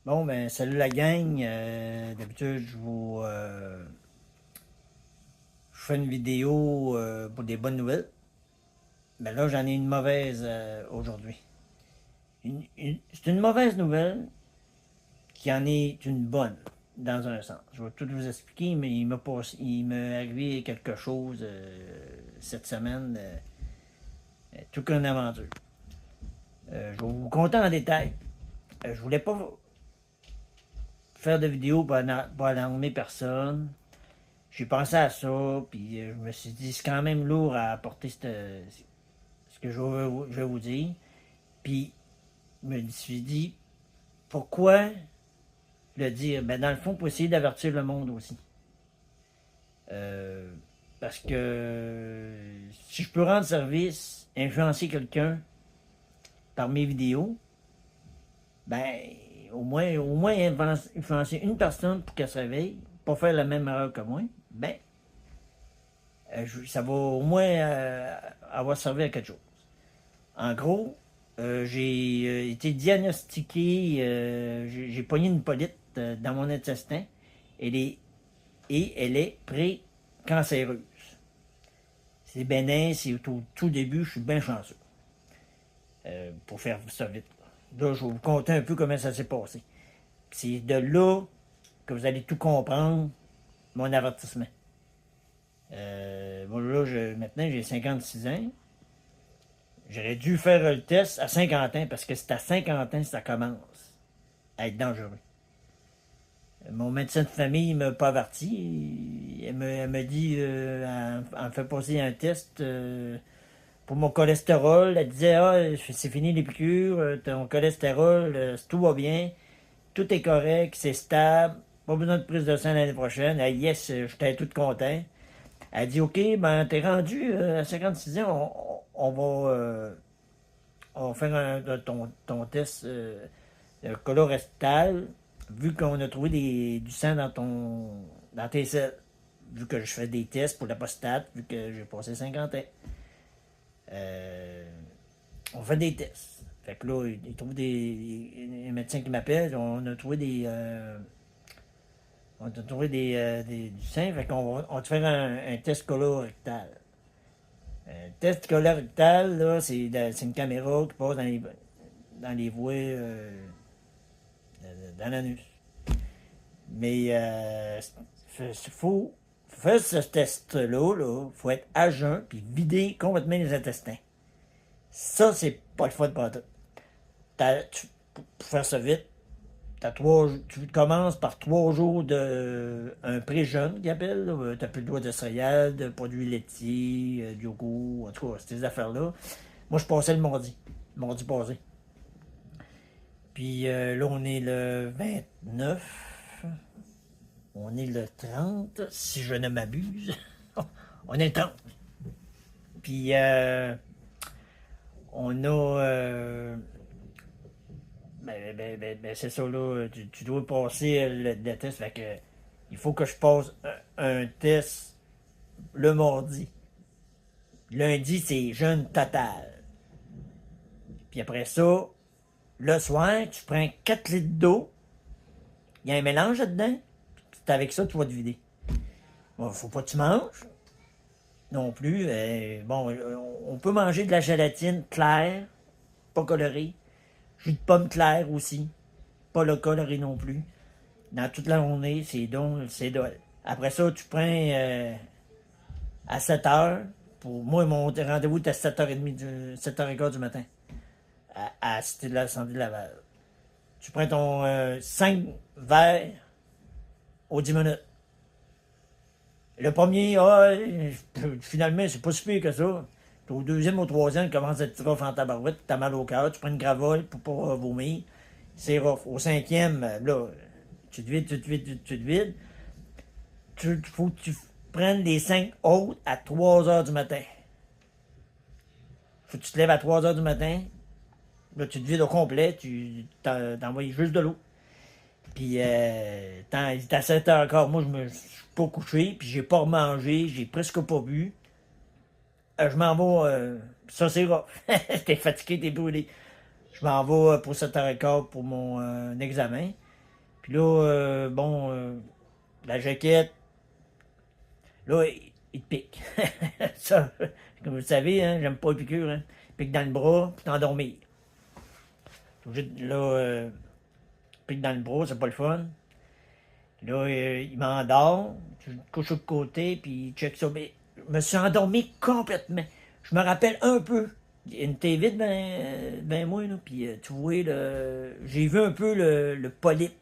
Bon, ben, salut la gang. D'habitude, je fais une vidéo pour des bonnes nouvelles. Mais là, j'en ai une mauvaise aujourd'hui. C'est une mauvaise nouvelle qui en est une bonne, dans un sens. Je vais tout vous expliquer, mais il m'est arrivé quelque chose cette semaine, tout qu'une aventure. Je vais vous conter en détail. Je voulais pas faire de vidéo pour alarmer personne. J'ai pensé à ça, puis je me suis dit, c'est quand même lourd à apporter ce que je vais vous dire. Puis, je me suis dit, pourquoi le dire? Ben, dans le fond, pour essayer d'avertir le monde aussi. Euh, Parce que si je peux rendre service, influencer quelqu'un par mes vidéos, ben, au moins influencer une personne pour qu'elle se réveille, pas faire la même erreur que moi, ben, ça va au moins avoir servi à quelque chose. En gros, j'ai été diagnostiqué, j'ai pogné une polype dans mon intestin et elle est pré-cancéreuse. C'est bénin, c'est au tout début, je suis bien chanceux pour faire ça vite. Là, je vais vous conter un peu comment ça s'est passé. C'est de là que vous allez tout comprendre, mon avertissement. Bon, là, maintenant, j'ai 56 ans. J'aurais dû faire le test à 50 ans parce que c'est à 50 ans que ça commence à être dangereux. Mon médecin de famille m'a pas averti. Elle me dit, elle me fait passer un test pour mon cholestérol. Elle disait, ah, c'est fini les piqûres, ton cholestérol, tout va bien, tout est correct, c'est stable, pas besoin de prise de sang l'année prochaine. Ah, yes, j'étais tout content. Elle dit, ok, ben t'es rendu à 56 ans, on va faire ton test colorectal, vu qu'on a trouvé du sang dans tes selles, vu que je fais des tests pour la prostate, vu que j'ai passé 50 ans. Euh, on fait des tests. Fait que là, ils trouvent des médecins qui m'appellent, on a trouvé du sang, fait on va te faire un test colorectal. Un test colorectal, là, c'est une caméra qui passe dans les voies dans l'anus. Mais faut faire ce test-là, il faut être à jeun puis vider complètement les intestins. Ça, c'est pas le fun de tout. Pour faire ça vite, tu commences par 3 jours de un pré-jeûne qu'ils appellent. Tu n'as plus le droit de céréales, de produits laitiers, de yogourt, en tout cas, ces affaires-là. Moi, je passais le mardi passé. Puis là, on est le 29. On est le 30, si je ne m'abuse. On est le 30. Puis on a. C'est ça, là. Tu dois passer le test. Fait que il faut que je passe un test le mardi. Lundi, c'est jeûne total. Puis après ça, le soir, tu prends 4 litres d'eau. Il y a un mélange là-dedans. C'est avec ça que tu vas te vider. Bon, faut pas que tu manges non plus. Bon, on peut manger de la gélatine claire, pas colorée. Jus de pomme clair aussi, pas le coloré non plus. Dans toute la journée, c'est dole. Après ça, tu prends à 7 heures. Pour moi, mon rendez-vous est à 7h30, 7h15 du matin, à Cité de la Santé de Laval. Tu prends ton 5 verres aux 10 minutes. Le premier, finalement, c'est pas si pire que ça. Au deuxième, au troisième, commence à être rough en tabarouette, t'as mal au cœur, tu prends une gravole pour pas vomir. C'est rough. Au cinquième, là, tu te vides, tu te vides, tu te vides. Faut que tu prennes les 5 autres à 3 heures du matin. Faut que tu te lèves à 3 heures du matin. Là, tu te vides au complet, tu t'envoies juste de l'eau. Puis, il est à 7 heures encore. Moi, je me suis pas couché, puis j'ai pas remangé, j'ai presque pas bu. Je m'en vais, ça c'est rough. T'es fatigué, t'es brûlé. Je m'en vais pour 7h15 pour mon examen. Puis là, la jaquette, là, il te pique. Ça, comme vous le savez, hein, j'aime pas les piqûres. Hein. Il pique dans le bras, puis t'endormir. Là, pique dans le bras, c'est pas le fun. Là, il m'endort, je me couche de côté, puis il check ça. Mais je me suis endormi complètement. Je me rappelle un peu. Il y a une TV ben moi, là, puis tu vois, j'ai vu un peu le polype.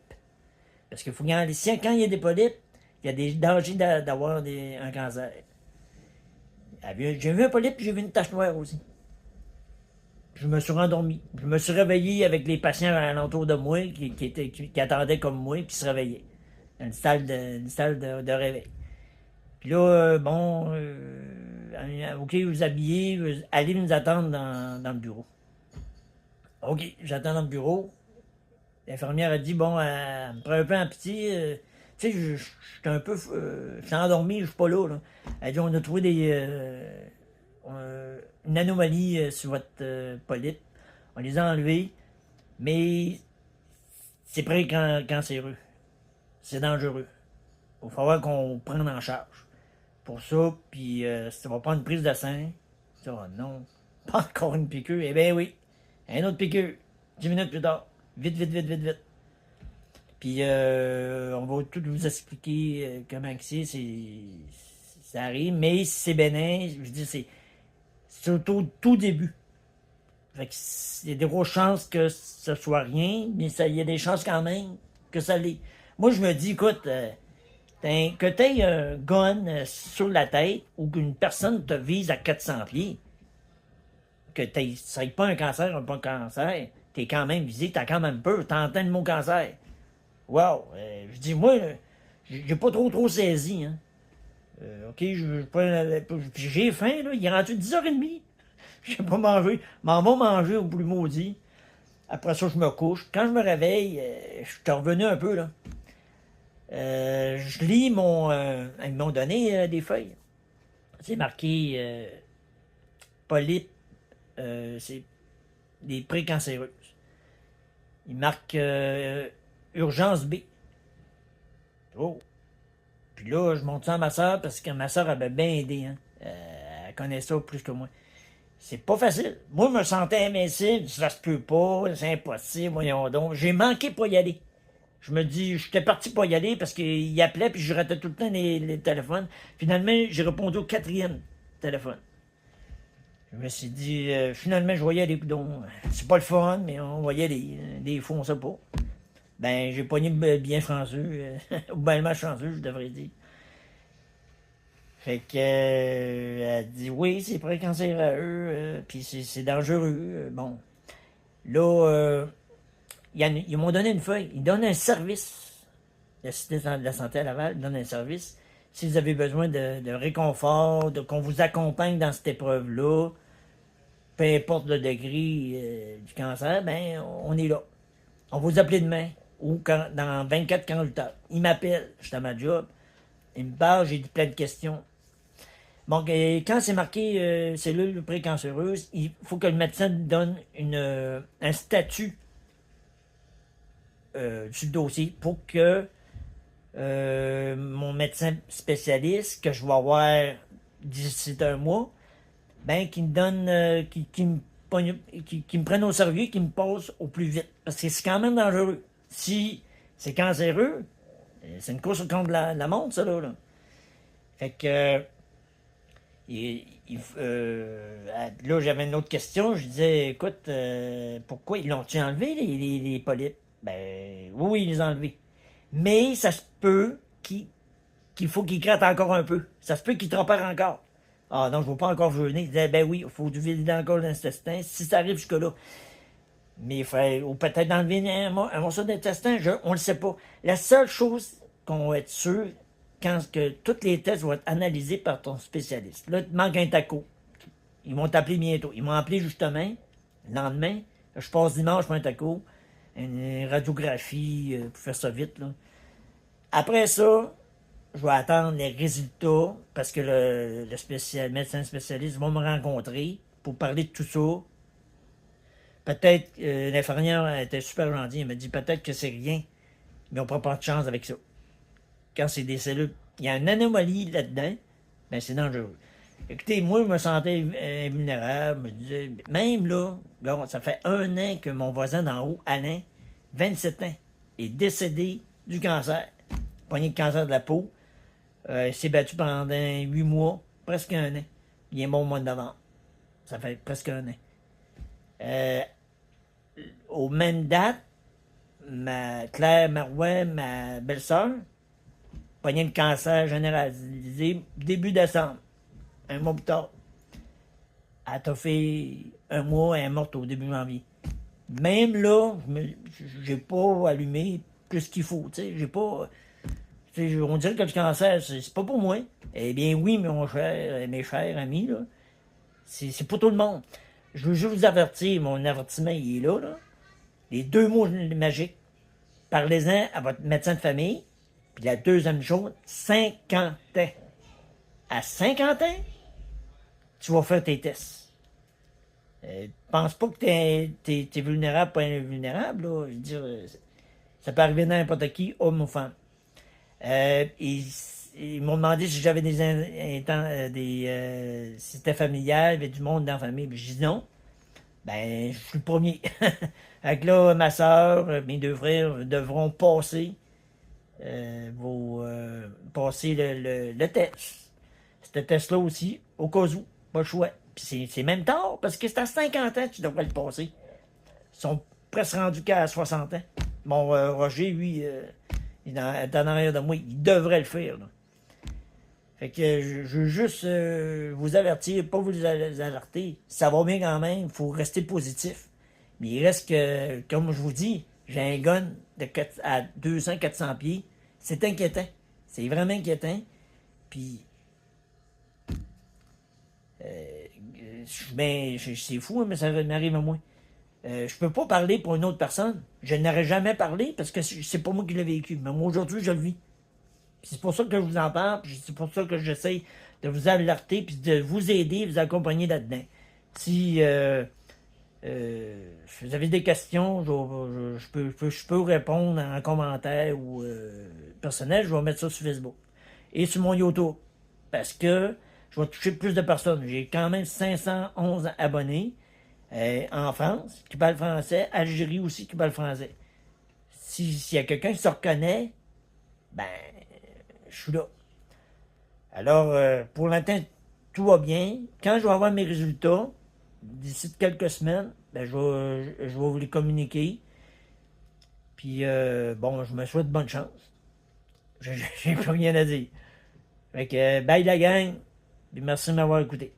Parce qu'il faut quand il y a des polypes, il y a des dangers d'avoir un cancer. J'ai vu un polype, puis j'ai vu une tache noire aussi. Je me suis rendormi. Je me suis réveillé avec les patients alentour de moi qui attendaient comme moi, puis qui se réveillaient. Une salle de réveil. Puis là, OK, vous habillez, allez nous attendre dans le bureau. OK, j'attends dans le bureau. L'infirmière a dit, bon, elle me prend un peu en pitié. Tu sais, je suis un peu... je suis endormi, je suis pas là, là. Elle dit, on a trouvé une anomalie sur votre polype. On les a enlevés, mais c'est cancéreux. C'est dangereux. Il va falloir qu'on prenne en charge. Pour ça, puis ça va prendre une prise de sang. Oh non, pas encore une piqûre. Eh bien oui, un autre piqûre. 10 minutes plus tard. Vite, vite, vite, vite, vite. Puis on va tout vous expliquer comment ça arrive, mais c'est bénin. Je dis, c'est au tout début. Fait que il y a des grosses chances que ce soit rien, mais il y a des chances quand même que ça l'est. Moi, je me dis, écoute, que tu aies un gun sur la tête ou qu'une personne te vise à 400 pieds, que ça n'ait pas un cancer ou pas un cancer, t'es quand même visé, t'as quand même peur, t'entends le mot cancer. Wow! Je dis, moi, j'ai pas trop saisi. Hein. OK, j'ai faim, là, il est rendu 10h30. J'ai pas mangé. M'en va manger au plus maudit. Après ça, je me couche. Quand je me réveille, je suis revenu un peu, là. Je lis ils m'ont donné des feuilles. C'est marqué polype, c'est des précancéreuses. Il marque urgence B. Oh. Puis là, je monte ça à ma soeur parce que ma soeur avait bien aidé. Hein. Elle connaît ça plus que moi. C'est pas facile. Moi, je me sentais invincible. Ça se peut pas, c'est impossible, voyons donc. J'ai manqué pour y aller. Je me dis, j'étais parti pour y aller parce qu'il appelait puis je ratais tout le temps les téléphones. Finalement, j'ai répondu au 4e téléphone. Je me suis dit, finalement, je voyais les coudons. C'est pas le fun, mais on voyait des fois, on sait pas. Ben, j'ai pogné bien chanceux, ou bien mal chanceux, je devrais dire. Fait que, elle dit, oui, c'est précancéreux, puis c'est dangereux. Bon. Là, ils m'ont donné une feuille. Ils donnent un service. La Cité de la Santé à Laval donne un service. Si vous avez besoin de réconfort, qu'on vous accompagne dans cette épreuve-là, peu importe le degré du cancer, ben, on est là. On va vous appeler demain ou dans 24-48 heures. Il m'appelle, je suis à ma job. Il me parle, j'ai plein de questions. Bon, quand c'est marqué cellule précancéreuse, il faut que le médecin donne un statut sur le dossier pour que mon médecin spécialiste, que je vais avoir d'ici un mois, ben, qui me donne, qui me prenne au sérieux, qui me passe au plus vite. Parce que c'est quand même dangereux. Si c'est cancéreux, c'est une course contre la montre, ça, là. Fait que, là, j'avais une autre question. Je disais, écoute, pourquoi ils l'ont-tu enlevé, les polypes? Ben, oui, ils les ont enlevés. Mais ça se peut qu'il faut qu'ils grattent encore un peu. Ça se peut qu'ils trompèrent encore. Ah non, je ne veux pas encore jeûner. Il disait, ben oui, il faut vider encore l'intestin, si ça arrive jusque-là. Mais il faudrait, ou peut-être enlever un morceau d'intestin, on ne le sait pas. La seule chose qu'on va être sûr, quand tous les tests vont être analysés par ton spécialiste. Là, il te manque un taco. Ils vont t'appeler bientôt. Ils m'ont appelé justement, le lendemain. Je passe dimanche pour un taco. Une radiographie, pour faire ça vite, là. Après ça, je vais attendre les résultats parce que le médecin spécialiste va me rencontrer pour parler de tout ça. Peut-être, l'infirmière était super gentille. Elle m'a dit peut-être que c'est rien, mais on prend pas de chance avec ça. Quand c'est des cellules, il y a une anomalie là-dedans, ben c'est dangereux. Écoutez, moi, je me sentais vulnérable. Je me disais, même là, ça fait 1 an que mon voisin d'en haut, Alain, 27 ans, est décédé du cancer. Pogné de cancer de la peau. Il s'est battu pendant 8 mois, presque 1 an. Il est mort au mois de novembre. Ça fait presque 1 an. Aux mêmes dates, Claire Marouin, ma belle-sœur, pogné le cancer généralisé début décembre. 1 mois plus tard. Elle t'a fait 1 mois, elle est morte au début janvier. Même là, j'ai pas allumé plus qu'il faut. J'ai pas. On dirait que le cancer, c'est pas pour moi. Eh bien oui, mes chers amis, là, c'est pour tout le monde. Je veux juste vous avertir, mon avertissement, il est là. Les 2 mots magiques. Parlez-en à votre médecin de famille. Puis la deuxième chose, 50 ans. À 50 ans, tu vas faire tes tests. Pense pas que t'es vulnérable, pas invulnérable. Là. Je veux dire, ça peut arriver à n'importe qui, homme ou femme. Ils m'ont demandé si j'avais si c'était familial, il y avait du monde dans la famille. Puis je dis non. Ben, je suis le premier. Avec là, ma soeur, mes 2 frères devront passer, passer le test. Ce test-là aussi, au cas où, pas le choix. Puis c'est même tard, parce que c'est à 50 ans que tu devrais le passer. Ils sont presque rendus qu'à 60 ans. Bon, Roger, lui, il est en arrière de moi, il devrait le faire. Là. Fait que je veux juste vous avertir, pas vous alerter. Ça va bien quand même, il faut rester positif. Mais il reste que, comme je vous dis, j'ai un gun à 200-400 pieds. C'est inquiétant. C'est vraiment inquiétant. Puis, c'est fou, mais ça m'arrive à moi. Je peux pas parler pour une autre personne. Je n'aurais jamais parlé parce que c'est pas moi qui l'ai vécu. Mais moi, aujourd'hui, je le vis. C'est pour ça que je vous en parle, puis c'est pour ça que j'essaie de vous alerter, puis de vous aider, vous accompagner là-dedans. Si vous avez des questions, je peux répondre en commentaire ou personnel, je vais mettre ça sur Facebook. Et sur mon YouTube. Parce que je vais toucher plus de personnes. J'ai quand même 511 abonnés en France qui parlent français, Algérie aussi qui parle français. S'il y a quelqu'un qui se reconnaît, ben, je suis là. Alors, pour l'instant, tout va bien. Quand je vais avoir mes résultats, d'ici quelques semaines, ben, je vais vous les communiquer. Puis, bon, je me souhaite bonne chance. J'ai plus rien à dire. Fait que, bye la gang. Puis merci de m'avoir écouté.